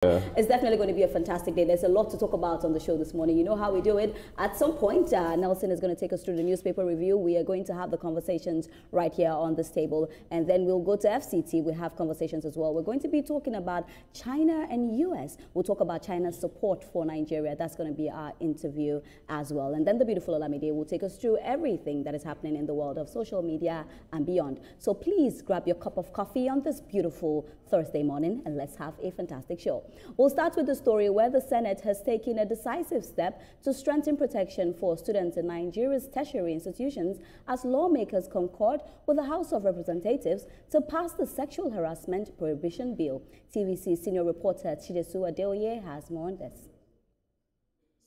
It's definitely going to be a fantastic day. There's a lot to talk about on the show this morning. You know how we do it. At some point, Nelson is going to take us through the newspaper review. We are going to have the conversations right here on this table. And then we'll go to FCT. We have conversations as well. We're going to be talking about China and US. We'll talk about China's support for Nigeria. That's going to be our interview as well. And then the beautiful Olamide will take us through everything that is happening in the world of social media and beyond. So please grab your cup of coffee on this beautiful Thursday morning and let's have a fantastic show. We'll start with the story where the Senate has taken a decisive step to strengthen protection for students in Nigeria's tertiary institutions as lawmakers concord with the House of Representatives to pass the Sexual Harassment Prohibition Bill. TVC senior reporter Chidesu Adeoye has more on this.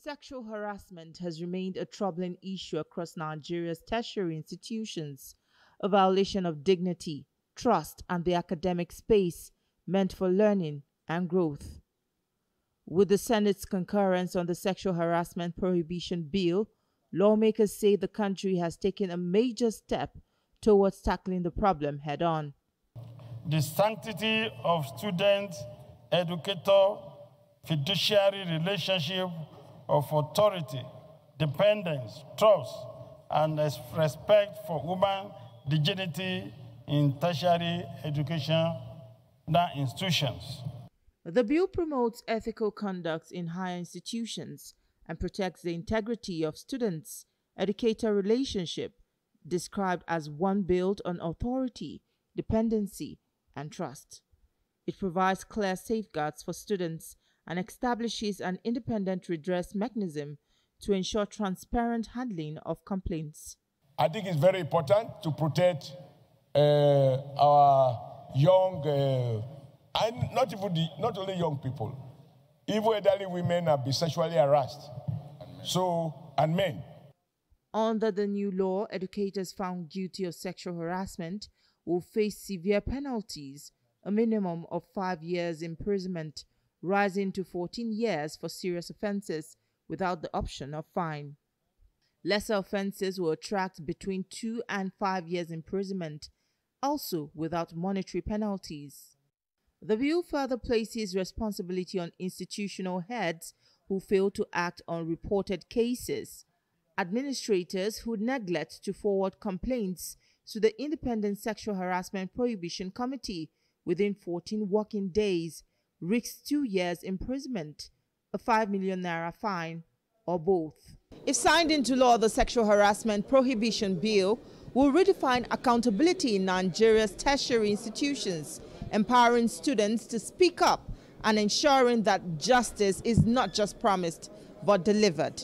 Sexual harassment has remained a troubling issue across Nigeria's tertiary institutions, a violation of dignity, trust, and the academic space meant for learning and growth. With the Senate's concurrence on the Sexual Harassment Prohibition Bill, lawmakers say the country has taken a major step towards tackling the problem head-on. The sanctity of student-educator fiduciary relationship of authority, dependence, trust, and respect for human dignity in tertiary education institutions. The bill promotes ethical conduct in higher institutions and protects the integrity of students-educator relationship, described as one built on authority, dependency, and trust. It provides clear safeguards for students and establishes an independent redress mechanism to ensure transparent handling of complaints. I think it's very important to protect our young and not only young people, even elderly women have been sexually harassed. And men. Under the new law, educators found guilty of sexual harassment will face severe penalties, a minimum of 5 years imprisonment, rising to 14 years for serious offenses without the option of fine. Lesser offenses will attract between 2 and 5 years imprisonment, also without monetary penalties. The bill further places responsibility on institutional heads who fail to act on reported cases, administrators who neglect to forward complaints to the Independent Sexual Harassment Prohibition Committee within 14 working days, risks 2 years imprisonment, a 5 million naira fine, or both. If signed into law, the Sexual Harassment Prohibition Bill will redefine accountability in Nigeria's tertiary institutions, empowering students to speak up and ensuring that justice is not just promised but delivered.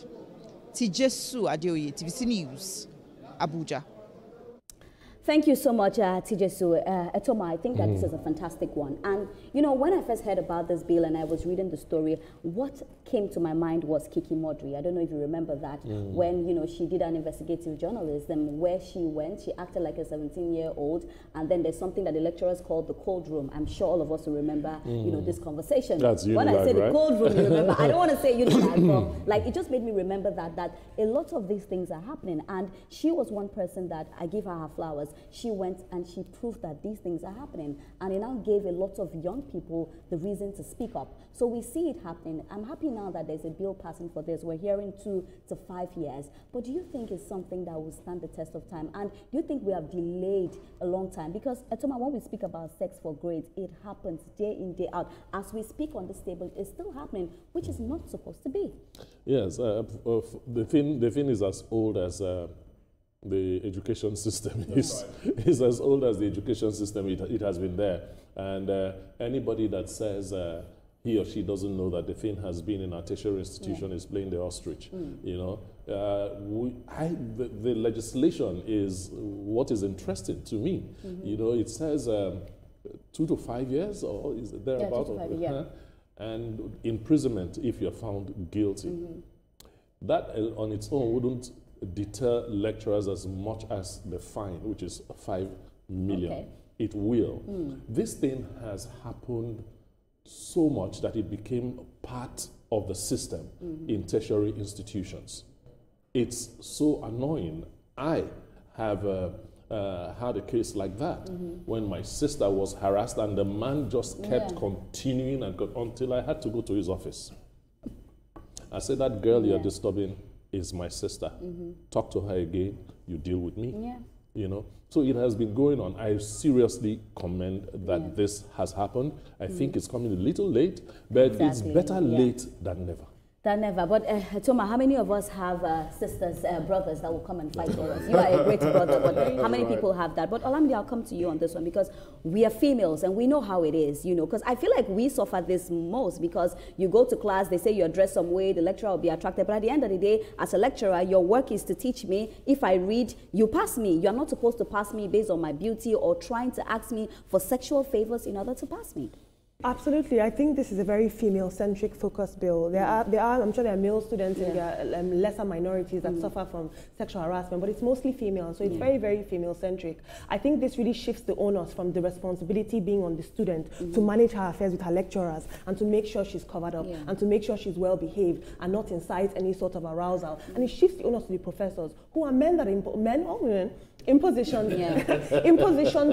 TVC Adeoye, TVC News, Abuja. Thank you so much, Tijesu. Etoma, I think that this is a fantastic one. And, you know, when I first heard about this bill and I was reading the story, what came to my mind was Kiki Modri. I don't know if you remember that. When, you know, she did an investigative journalism where she went, she acted like a 17-year-old, and then there's something that the lecturers called the cold room. I'm sure all of us will remember, you know, this conversation. That's Unilag, when I say right? the cold room, you remember. I don't want to say Unilag, but like it just made me remember that a lot of these things are happening. And she was one person that I gave her flowers. She went and she proved that these things are happening, and it now gave a lot of young people the reason to speak up. So we see it happening. I'm happy now that there's a bill passing for this. We're hearing 2 to 5 years. But do you think it's something that will stand the test of time? And do you think we have delayed a long time? Because, Etoma, when we speak about sex for grades, it happens day in, day out. As we speak on this table, it's still happening, which is not supposed to be. Yes, the thing is as old as the education system is as old as the education system. It has been there, and anybody that says he or she doesn't know that the thing has been in our tertiary institution is playing the ostrich. You know, the legislation is what is interesting to me. You know, it says 2 to 5 years, or is it thereabout? 2 to 5 years, and imprisonment if you're found guilty. That on its own wouldn't deter lecturers as much as the fine, which is 5 million. Okay. It will. This thing has happened so much that it became part of the system in tertiary institutions. It's so annoying. I have had a case like that when my sister was harassed and the man just kept continuing until I had to go to his office. I said, that girl you're disturbing is my sister. Talk to her again, you deal with me. You know, so it has been going on. I seriously commend that this has happened. I think it's coming a little late, but it's better late than never. Than never. But Toma, how many of us have sisters, brothers that will come and fight for us? You are a great brother, but how many people have that? But Olamide, I'll come to you on this one because we are females and we know how it is, you know, because I feel like we suffer this most because you go to class, they say you're dressed some way, the lecturer will be attracted. But at the end of the day, as a lecturer, your work is to teach me. If I read, you pass me. You're not supposed to pass me based on my beauty or trying to ask me for sexual favors in order to pass me. Absolutely. I think this is a very female-centric focused bill. I'm sure there are male students and there are lesser minorities that suffer from sexual harassment, but it's mostly female, so it's very, very female-centric. I think this really shifts the onus from the responsibility being on the student to manage her affairs with her lecturers and to make sure she's covered up and to make sure she's well-behaved and not incite any sort of arousal. And it shifts the onus to the professors, who are men that are men or women, in positions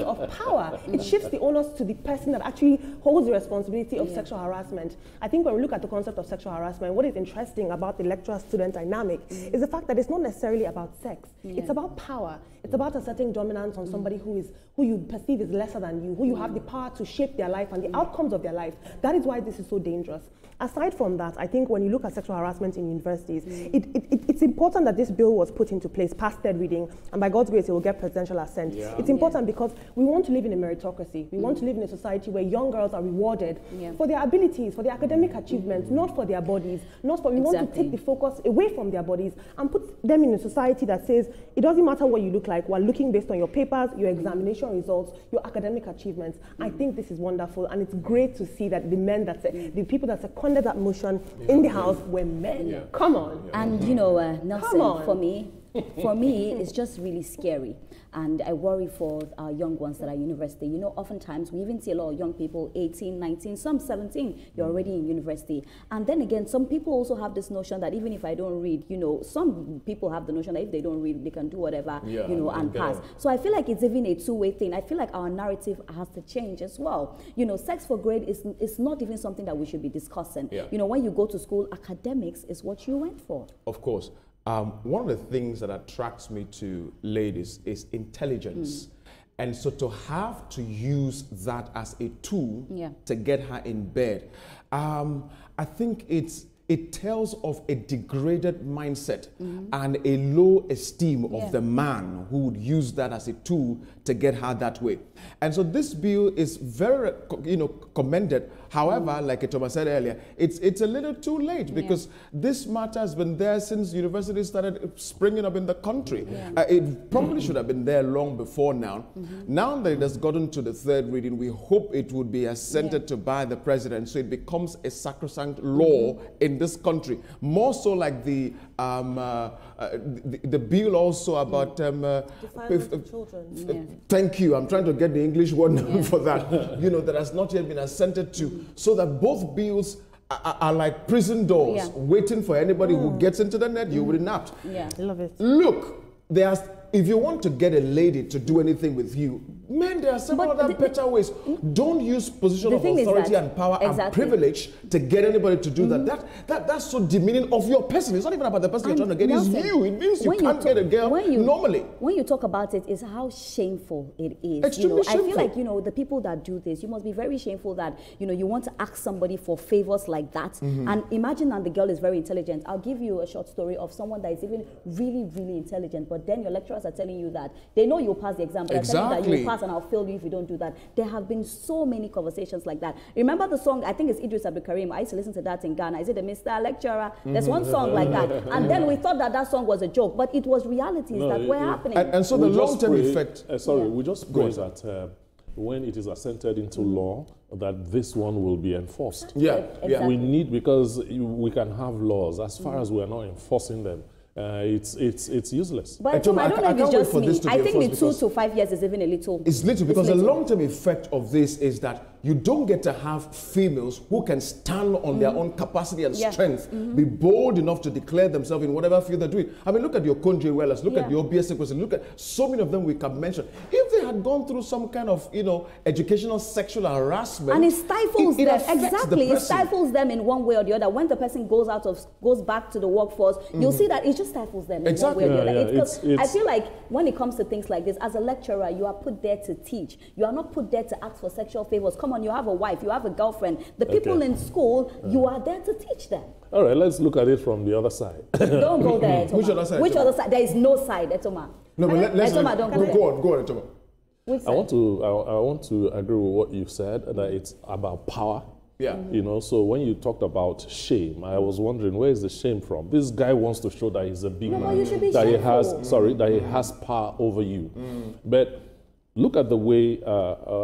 of power. It shifts the onus to the person that actually holds the responsibility of sexual harassment. I think when we look at the concept of sexual harassment, what is interesting about the lecturer-student dynamic is the fact that it's not necessarily about sex. It's about power. It's about asserting dominance on somebody who you perceive is lesser than you, who you have the power to shape their life and the outcomes of their life. That is why this is so dangerous. Aside from that, I think when you look at sexual harassment in universities, it's important that this bill was put into place past third reading, and by God's grace, it will get presidential assent. It's important because we want to live in a meritocracy. We want to live in a society where young girls are rewarded for their abilities, for their academic achievements, not for their bodies. We want to take the focus away from their bodies and put them in a society that says, it doesn't matter what you look like, we're looking based on your papers, your examination results, your academic achievements. I think this is wonderful, and it's great to see that the men the people that seconded that motion in the House were men. Come on. And you know, Nelson, for me, it's just really scary. And I worry for our young ones that are at university. You know, oftentimes we even see a lot of young people, 18, 19, some 17, you're already in university. And then again, some people also have this notion that even if I don't read, you know, some people have the notion that if they don't read, they can do whatever, you know, and pass. So I feel like it's even a two-way thing. I feel like our narrative has to change as well. You know, sex for grade is not even something that we should be discussing. You know, when you go to school, academics is what you went for. Of course. One of the things that attracts me to ladies is intelligence. And so to have to use that as a tool to get her in bed, I think it tells of a degraded mindset and a low esteem of the man who would use that as a tool to get her that way. And so this bill is very, commended. However, like Thomas said earlier, it's a little too late because this matter has been there since universities started springing up in the country. It probably should have been there long before now. Now that it has gotten to the third reading, we hope it would be assented to by the president so it becomes a sacrosanct law in this country. More so like the bill also about defilement of children. Thank you. I'm trying to get the English word for that. You know, that has not yet been assented to, so that both bills are like prison doors, waiting for anybody who gets into the net. You will not. Love it. Look, if you want to get a lady to do anything with you, man, there are several other better ways. Don't use position of authority and power and privilege to get anybody to do that. That's so demeaning of your person. It's not even about the person you're trying to get. It's you. It means you can't get a girl normally. When you talk about it, is how shameful it is. Extremely shameful. I feel like, the people that do this, you must be very shameful that, you want to ask somebody for favors like that. And imagine that the girl is very intelligent. I'll give you a short story of someone that is even really, really intelligent, but then your lecturers are telling you that they know you'll pass the exam, but they're telling you that you'll pass and I'll fail you if you don't do that. There have been so many conversations like that. Remember the song, I think it's Idris Abdul Karim. I used to listen to that in Ghana. Is it the Mr. Lecturer? There's one song like that. And then we thought that song was a joke, but it was realities that were happening. And so the long-term effect... we just pray that when it is assented into law, that this one will be enforced. Exactly. We need, because we can have laws. As far as we are not enforcing them, it's useless. But Tom, I don't know if it's just me. I think the 2 to 5 years is even a little. It's little because the long-term effect of this is that you don't get to have females who can stand on their own capacity and strength, be bold enough to declare themselves in whatever field they're doing. I mean, look at your Conjay Wellers, look at your BSc person, look at so many of them we can mention. If they had gone through some kind of, you know, educational sexual harassment, and it stifles them. Exactly, it stifles them in one way or the other. When the person goes back to the workforce, you'll see that it just stifles them in one way or the other. Because I feel like when it comes to things like this, as a lecturer, you are put there to teach. You are not put there to ask for sexual favors. Come on, you have a wife, you have a girlfriend. The people in school, you are there to teach them. All right, let's look at it from the other side. Don't go there, Etoma. Which other side? Which other side? There is no side, Etoma. No, but Etoma, don't go there. Go on, Etoma. I want to agree with what you said, that it's about power. Yeah. You know, so when you talked about shame, I was wondering, where is the shame from? This guy wants to show that he's a big man, you should be that shameful. that he has power over you. But look at the way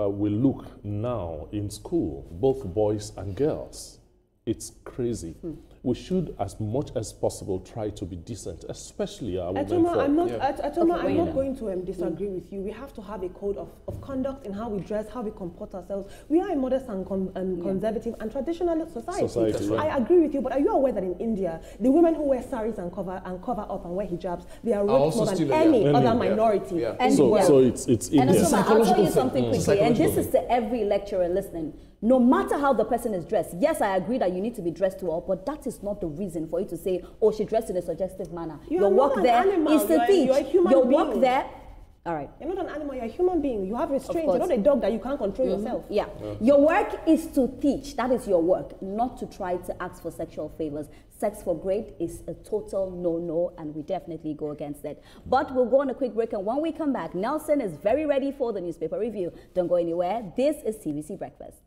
we look now in school, both boys and girls. It's crazy. We should, as much as possible, try to be decent, especially our women. I'm not going to disagree with you. We have to have a code of conduct in how we dress, how we comport ourselves. We are a modest and conservative and traditional society. I agree with you, but are you aware that in India, the women who wear saris and cover up and wear hijabs, they are raped more than any other minority. And so it's and I'll tell you something quickly, and this is to every lecturer listening. No matter how the person is dressed, yes, I agree that you need to be dressed well, but that is not the reason for you to say, oh, she dressed in a suggestive manner. Your work there is to teach. Your work there, all right. You're not an animal, you're a human being. You have restraints. You're not a dog that you can't control yourself. Yeah. Your work is to teach. That is your work, not to try to ask for sexual favors. Sex for grade is a total no-no, and we definitely go against that. But we'll go on a quick break, and when we come back, Nelson is very ready for the newspaper review. Don't go anywhere. This is TVC Breakfast.